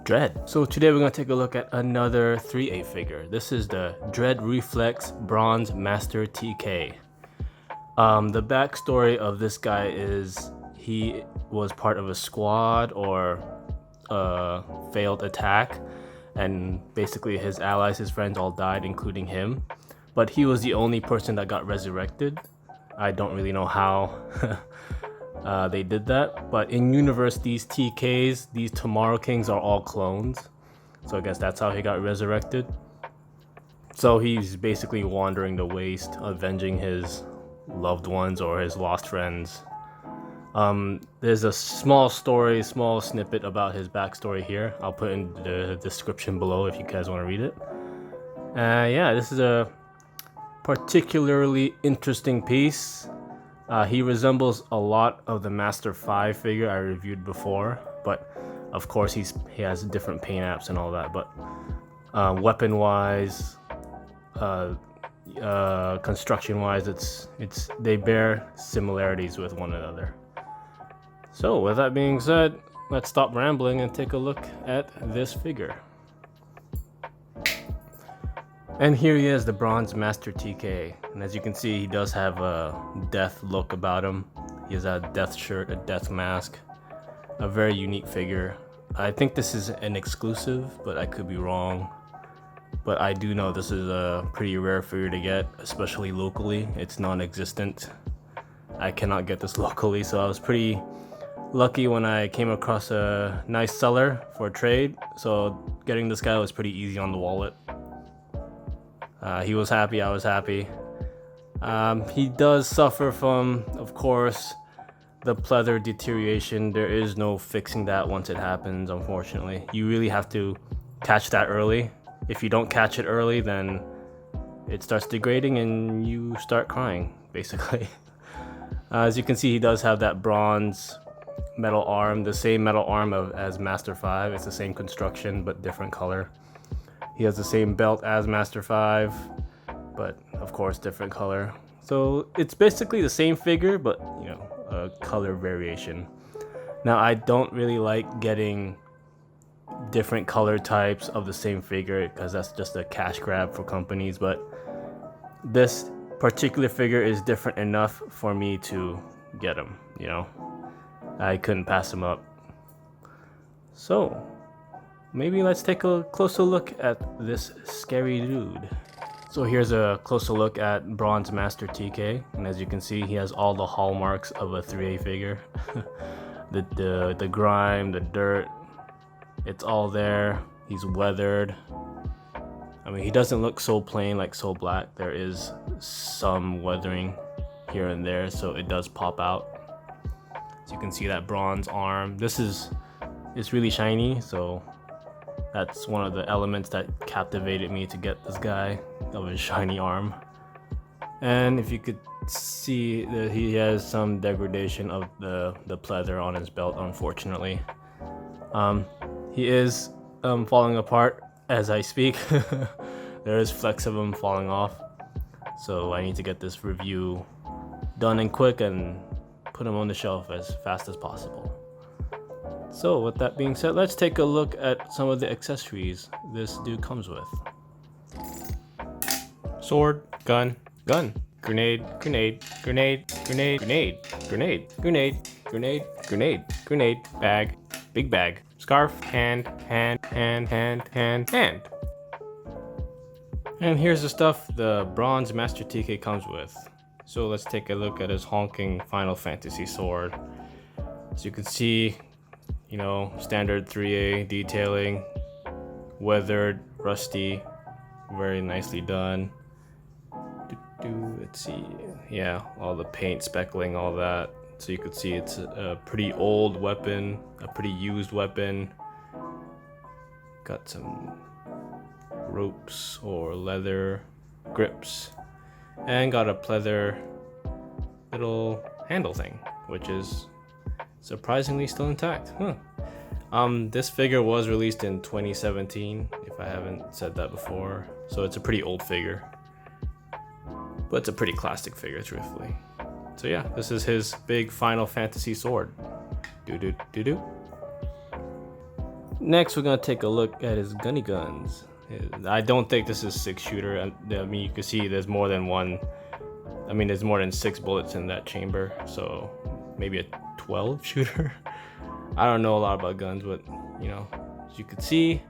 Dread. So today we're going to take a look at another 3A figure. This is the Dread Reflex Bronze Master TK. The backstory of this guy is he was part of a squad or a failed attack, and basically his allies, his friends all died, including him. But he was the only person that got resurrected. I don't really know how they did that, but in universe, these TKs, these Tomorrow Kings, are all clones. So I guess that's how he got resurrected. So he's basically wandering the waste, avenging his loved ones or his lost friends. There's a small snippet about his backstory here. I'll put in the description below if you guys want to read it. Yeah, this is a particularly interesting piece. He resembles a lot of the Master 5 figure I reviewed before, but of course he has different paint apps and all that. But weapon-wise, construction-wise, they bear similarities with one another. So with that being said, let's stop rambling and take a look at this figure. And here he is, the Bronze Master TK. And as you can see, he does have a death look about him. He has a death shirt, a death mask. A very unique figure. I think this is an exclusive, but I could be wrong. But I do know this is a pretty rare figure to get, especially locally. It's non-existent. I cannot get this locally, so I was pretty lucky when I came across a nice seller for a trade. So getting this guy was pretty easy on the wallet. He was happy, I was happy. He does suffer from, of course, the pleather deterioration. There is no fixing that once it happens, unfortunately. You really have to catch that early. If you don't catch it early, then it starts degrading and you start crying, basically. As you can see, he does have that bronze metal arm, the same metal arm as Master 5. It's the same construction, but different color. He has the same belt as Master 5, but of course different color. So it's basically the same figure, but you know, a color variation. Now I don't really like getting different color types of the same figure because that's just a cash grab for companies, but this particular figure is different enough for me to get him, you know. I couldn't pass him up. So maybe let's take a closer look at this scary dude. So here's a closer look at Bronze Master TK, and as you can see, he has all the hallmarks of a 3A figure. the grime, the dirt, it's all there. He's weathered. I mean, he doesn't look so plain, like so black. There is some weathering here and there, so it does pop out. So you can see that bronze arm. It's really shiny, so that's one of the elements that captivated me to get this guy, of his shiny arm. And if you could see that he has some degradation of the pleather on his belt, unfortunately. He is falling apart as I speak. There is flecks of him falling off. So I need to get this review done and quick and put him on the shelf as fast as possible. So with that being said, let's take a look at some of the accessories this dude comes with. Sword, gun, grenade, grenade, grenade, grenade, grenade, grenade, grenade, grenade, grenade, grenade, bag, big bag, scarf, hand. And here's the stuff the Bronze Master TK comes with. So let's take a look at his honking Final Fantasy sword. As you can see, you know, standard 3A detailing, weathered, rusty, very nicely done. Let's see, yeah, all the paint speckling, all that. So you could see it's a pretty old weapon, a pretty used weapon. Got some ropes or leather grips, and got a pleather little handle thing, which is surprisingly still intact. This figure was released in 2017, if I haven't said that before, so it's a pretty old figure, but it's a pretty classic figure, truthfully. So yeah, this is his big Final Fantasy sword. Next, we're gonna take a look at his gunny guns. I don't think this is 6-shooter. I mean, you can see there's more than one. I mean, there's more than 6 bullets in that chamber, so maybe a 12-shooter. I don't know a lot about guns, but you know, as you can see,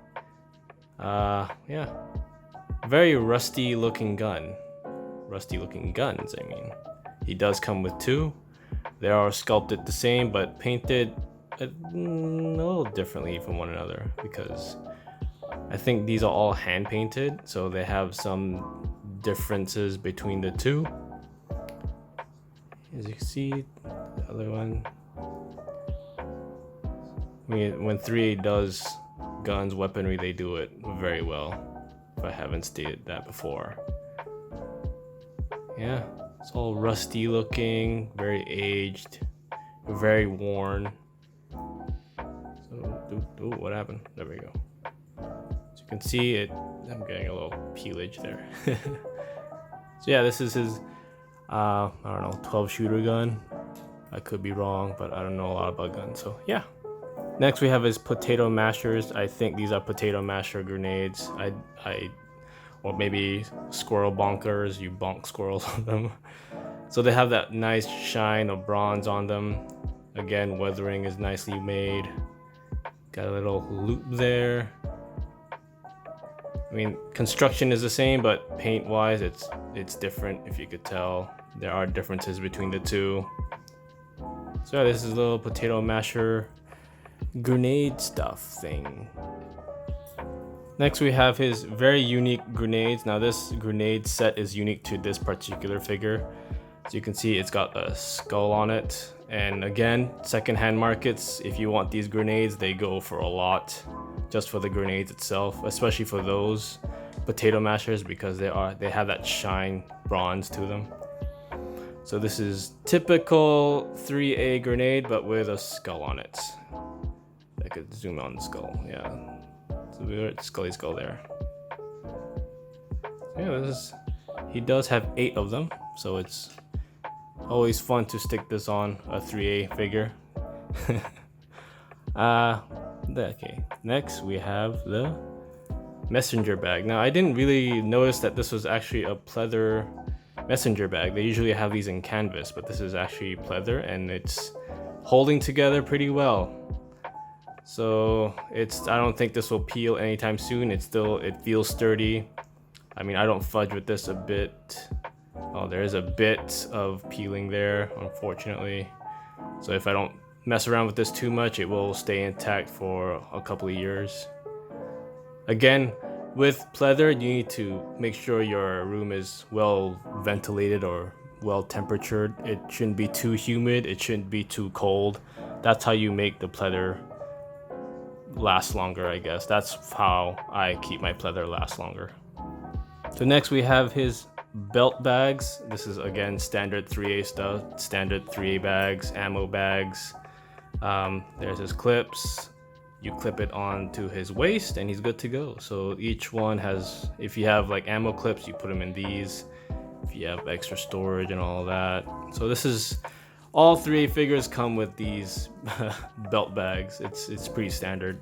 yeah, very rusty looking gun. Rusty looking guns, I mean. He does come with 2. They are sculpted the same, but painted a little differently from one another, because I think these are all hand painted, so they have some differences between the 2. As you can see, the other one. I mean, when 3A does guns, weaponry, they do it very well, if I haven't stated that before. Yeah, it's all rusty looking, very aged, very worn. So, what happened? There we go. As you can see, I'm getting a little peelage there. So yeah, this is his, I don't know, 12-shooter gun. I could be wrong, but I don't know a lot about guns, so yeah. Next we have his potato mashers. I think these are potato masher grenades. Or maybe squirrel bonkers, you bonk squirrels on them. So they have that nice shine of bronze on them. Again, weathering is nicely made. Got a little loop there. I mean, construction is the same, but paint-wise, it's different, if you could tell. There are differences between the 2. So yeah, this is a little potato masher grenade stuff thing. Next we have his very unique grenades. Now this grenade set is unique to this particular figure. As you can see, it's got a skull on it. And again, secondhand markets, if you want these grenades, they go for a lot just for the grenades itself, especially for those potato mashers, because they have that shine bronze to them. So this is typical 3A grenade, but with a skull on it. I could zoom on the skull, yeah. So we're at Scully skull there. Yeah, he does have 8 of them, so it's always fun to stick this on a 3A figure. Okay, next we have the messenger bag. Now I didn't really notice that this was actually a pleather messenger bag. They usually have these in canvas, but this is actually pleather, and it's holding together pretty well. So I don't think this will peel anytime soon. It feels sturdy. I mean, I don't fudge with this a bit. Oh, there is a bit of peeling there, unfortunately. So if I don't mess around with this too much, it will stay intact for a couple of years. Again, with pleather, you need to make sure your room is well ventilated or well temperatured. It shouldn't be too humid, it shouldn't be too cold. That's how you make the pleather last longer, I guess. That's how I keep my pleather last longer. So next we have his belt bags. This is again standard 3A stuff, standard 3A bags, ammo bags. There's his clips. You clip it onto his waist and he's good to go. So each one has, if you have like ammo clips, you put them in these. If you have extra storage and all that. So this is, all 3A figures come with these belt bags. It's pretty standard.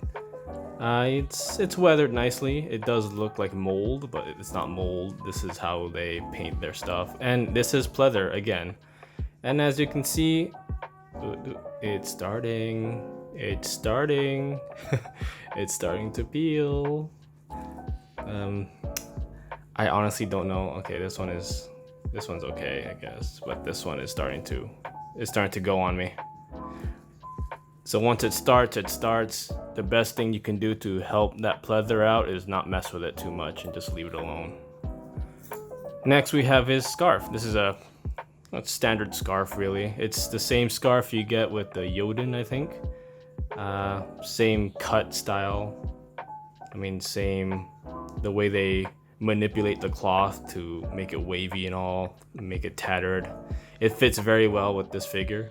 It's weathered nicely. It does look like mold, but it's not mold. This is how they paint their stuff. And this is pleather again. And as you can see, it's starting. It's starting. It's starting to peel. I honestly don't know. Okay, this one's okay, I guess, but this one is starting to go on me. So once it starts, the best thing you can do to help that pleather out is not mess with it too much and just leave it alone. Next we have his scarf. This is a standard scarf, really. It's the same scarf you get with the Jotun, I think. Same cut style. I mean, same, the way they manipulate the cloth to make it wavy and all, make it tattered. It fits very well with this figure.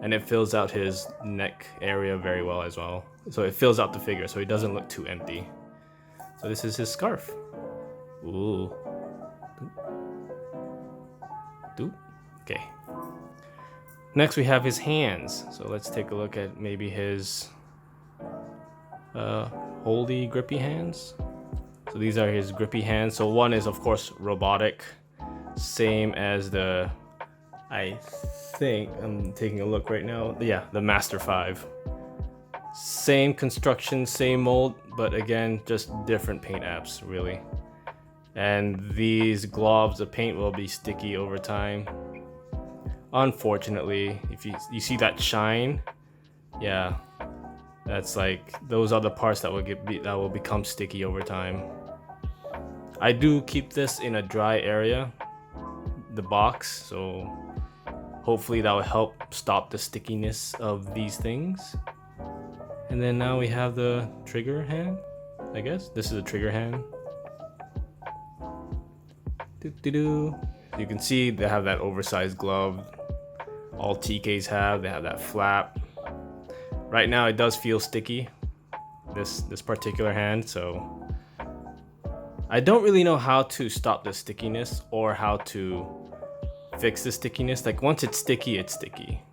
And it fills out his neck area very well as well. So it fills out the figure so he doesn't look too empty. So this is his scarf. Ooh. Okay. Next we have his hands. So let's take a look at maybe his holdy grippy hands. So these are his grippy hands. So one is of course robotic, same as the, I think I'm taking a look right now, yeah, the Master 5. Same construction, same mold, but again, just different paint apps really. And these globs of paint will be sticky over time. Unfortunately, if you see that shine, yeah, that's like, those are the parts that will become sticky over time. I do keep this in a dry area, the box, so hopefully that will help stop the stickiness of these things. And then now we have the trigger hand, I guess. This is a trigger hand. You can see they have that oversized glove. All TKs they have that flap. Right now it does feel sticky, this particular hand, so I don't really know how to stop the stickiness or how to fix the stickiness. Like once it's sticky, it's sticky.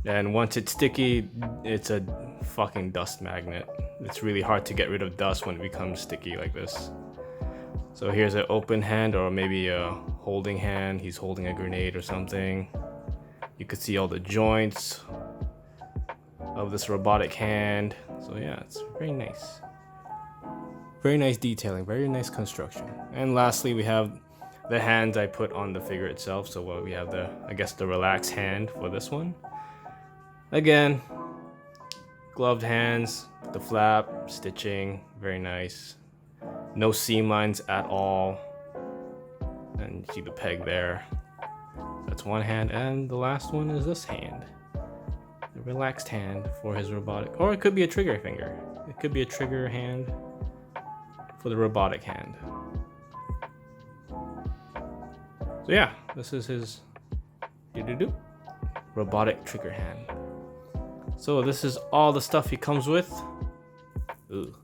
And once it's sticky, it's a fucking dust magnet. It's really hard to get rid of dust when it becomes sticky like this. So here's an open hand, or maybe a holding hand. He's holding a grenade or something. You could see all the joints of this robotic hand. So yeah, it's very nice. Very nice detailing, very nice construction. And lastly, we have the hands I put on the figure itself. So we have the, I guess, the relaxed hand for this one. Again, gloved hands, the flap, stitching, very nice. No seam lines at all. And you see the peg there. That's one hand, and the last one is this hand. The relaxed hand for his robotic, or it could be a trigger finger. It could be a trigger hand for the robotic hand. So yeah, this is his robotic trigger hand. So this is all the stuff he comes with. Ooh.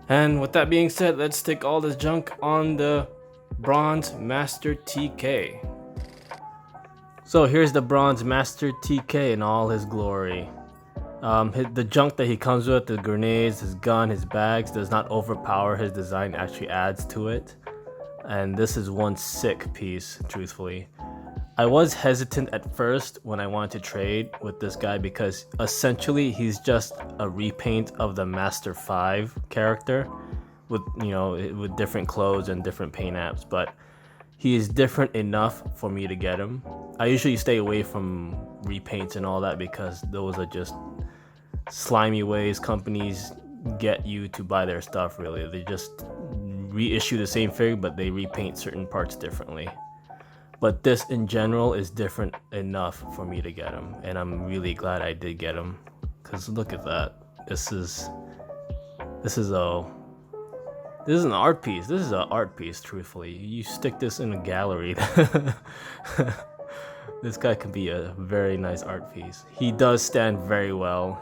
And with that being said, let's stick all this junk on the Bronze Master TK. So here's the Bronze Master TK in all his glory. The junk that he comes with, the grenades, his gun, his bags, does not overpower his design, actually adds to it. And this is one sick piece, truthfully. I was hesitant at first when I wanted to trade with this guy because essentially he's just a repaint of the Master 5 character with, you know, with different clothes and different paint apps, but he is different enough for me to get him. I usually stay away from repaints and all that because those are just slimy ways companies get you to buy their stuff, really. They just reissue the same figure, but they repaint certain parts differently. But this in general is different enough for me to get him, and I'm really glad I did get him. Cause look at that. This is an art piece. This is an art piece, truthfully. You stick this in a gallery. This guy could be a very nice art piece. He does stand very well.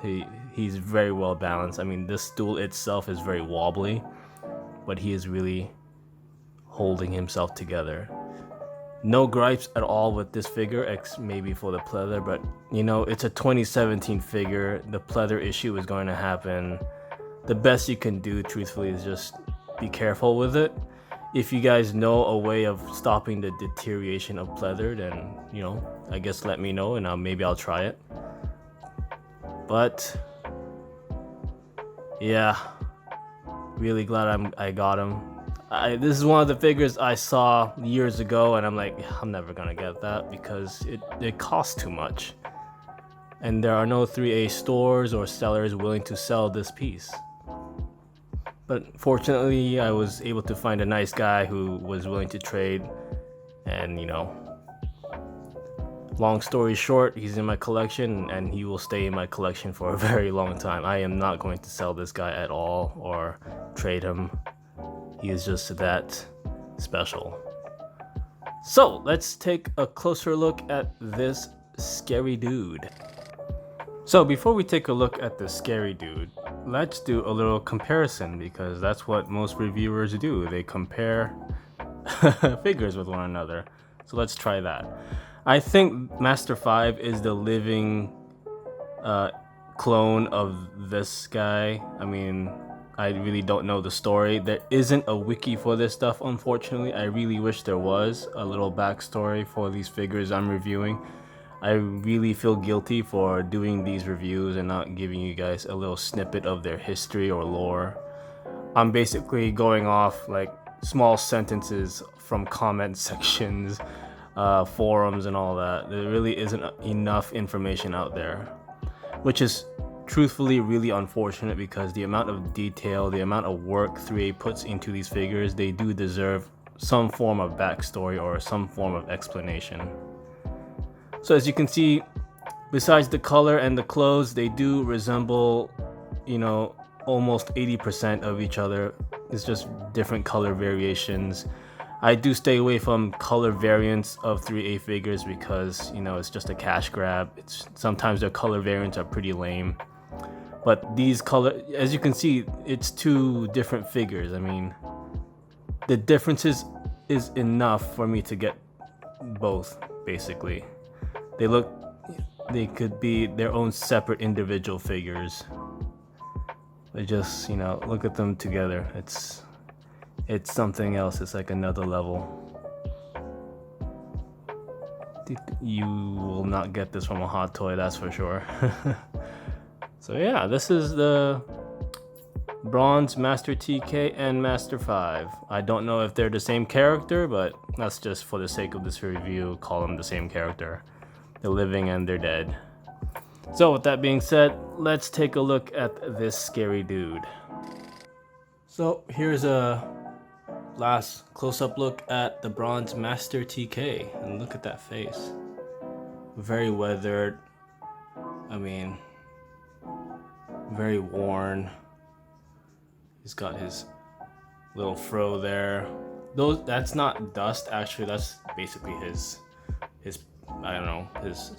He's very well balanced. I mean, this stool itself is very wobbly, but he is really holding himself together. No gripes at all with this figure, maybe for the pleather, but you know, it's a 2017 figure. The pleather issue is going to happen. The best you can do, truthfully, is just be careful with it. If you guys know a way of stopping the deterioration of pleather, then, you know, I guess let me know and maybe I'll try it. But yeah, really glad I got him. This is one of the figures I saw years ago and I'm like, I'm never gonna get that because it costs too much. And there are no 3A stores or sellers willing to sell this piece. But fortunately, I was able to find a nice guy who was willing to trade. And you know, long story short, he's in my collection and he will stay in my collection for a very long time. I am not going to sell this guy at all or trade him. He is just that special. So let's take a closer look at this scary dude. So before we take a look at the scary dude, let's do a little comparison because that's what most reviewers do. They compare figures with one another. So let's try that. I think Master 5 is the living clone of this guy. I mean, I really don't know the story. There isn't a wiki for this stuff, unfortunately. I really wish there was a little backstory for these figures I'm reviewing. I really feel guilty for doing these reviews and not giving you guys a little snippet of their history or lore. I'm basically going off like small sentences from comment sections, forums and all that. There really isn't enough information out there, which is truthfully really unfortunate because the amount of detail, the amount of work 3A puts into these figures, they do deserve some form of backstory or some form of explanation. So as you can see, besides the color and the clothes, they do resemble, you know, almost 80% of each other. It's just different color variations. I do stay away from color variants of 3A figures because, you know, it's just a cash grab. Sometimes their color variants are pretty lame. But these color, as you can see, it's two different figures. I mean, the differences is enough for me to get both, basically. They could be their own separate individual figures. They just, you know, look at them together. It's something else. It's like another level. You will not get this from a hot toy, that's for sure. So yeah, this is the Bronze Master TK and Master 5. I don't know if they're the same character, but that's just for the sake of this review, call them the same character. They're living and they're dead. So with that being said, let's take a look at this scary dude. So here's a last close-up look at the Bronze Master TK, and look at that face. Very weathered. I mean, very worn. He's got his little fro there. That's not dust, actually. That's basically his I don't know, his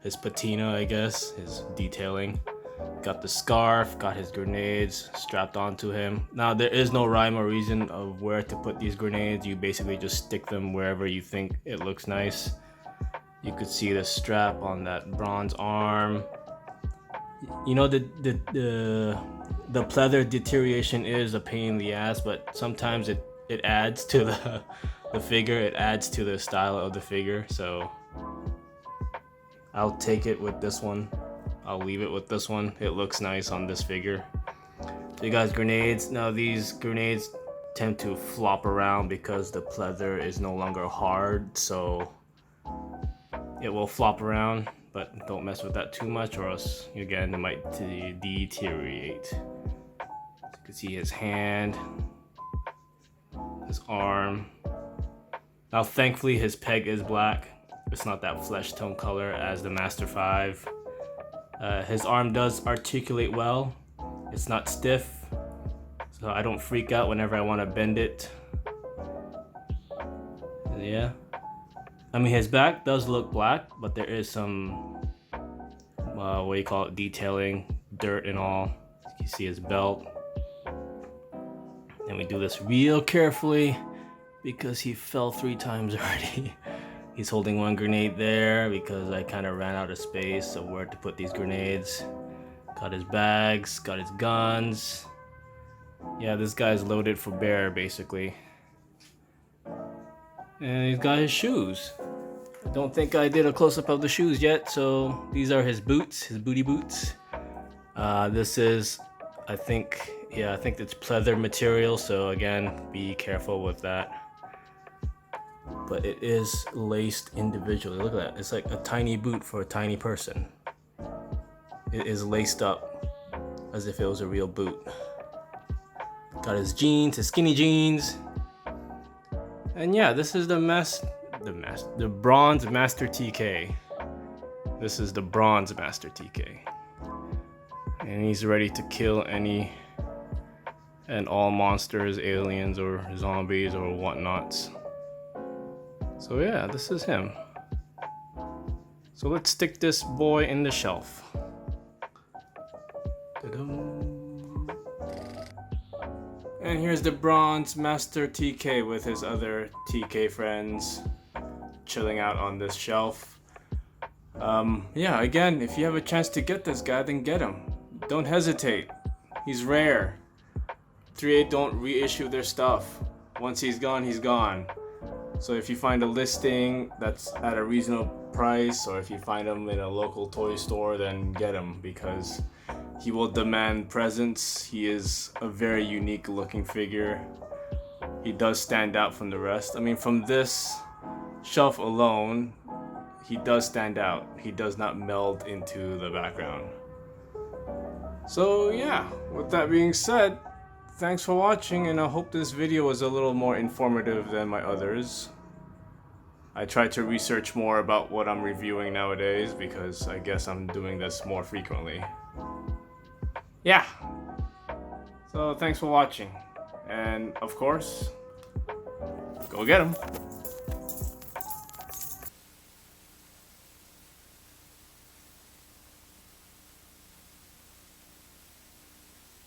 his patina, I guess, his detailing. Got the scarf, got his grenades strapped onto him. Now there is no rhyme or reason of where to put these grenades. You basically just stick them wherever you think it looks nice. You could see the strap on that bronze arm. You know, the pleather deterioration is a pain in the ass, but sometimes it adds to the figure. It adds to the style of the figure, so I'll take it with this one. I'll leave it with this one. It looks nice on this figure. So you guys, grenades. Now these grenades tend to flop around because the pleather is no longer hard, so it will flop around, but don't mess with that too much or else, again, it might deteriorate. So you can see his hand, his arm. Now thankfully his peg is black. It's not that flesh tone color as the Master 5. His arm does articulate well. It's not stiff, so I don't freak out whenever I want to bend it. Yeah. I mean, his back does look black, but there is some, what do you call it, detailing, dirt and all. You can see his belt. And we do this real carefully because he fell 3 times already. He's holding one grenade there because I kind of ran out of space of where to put these grenades. Got his bags, got his guns. Yeah, this guy's loaded for bear, basically. And he's got his shoes. I don't think I did a close-up of the shoes yet, so these are his boots, his booty boots. This is, I think it's pleather material, so again, be careful with that. But it is laced individually. Look at that. It's like a tiny boot for a tiny person. It is laced up as if it was a real boot. Got his jeans, his skinny jeans. And yeah, this is the Bronze Master TK. This is the Bronze Master TK. And he's ready to kill any and all monsters, aliens, or zombies, or whatnots. So yeah, this is him. So let's stick this boy in the shelf. Ta-dum. And here's the Bronze Master TK with his other TK friends chilling out on this shelf. Yeah, again, if you have a chance to get this guy, then get him. Don't hesitate. He's rare. 3A don't reissue their stuff. Once he's gone, he's gone. So if you find a listing that's at a reasonable price, or if you find him in a local toy store, then get him, because he will demand presence. He is a very unique looking figure. He does stand out from the rest. I mean, from this shelf alone, he does stand out. He does not meld into the background. So yeah, with that being said, thanks for watching, and I hope this video was a little more informative than my others. I tried to research more about what I'm reviewing nowadays, because I guess I'm doing this more frequently. Yeah. So thanks for watching. And of course, go get 'em.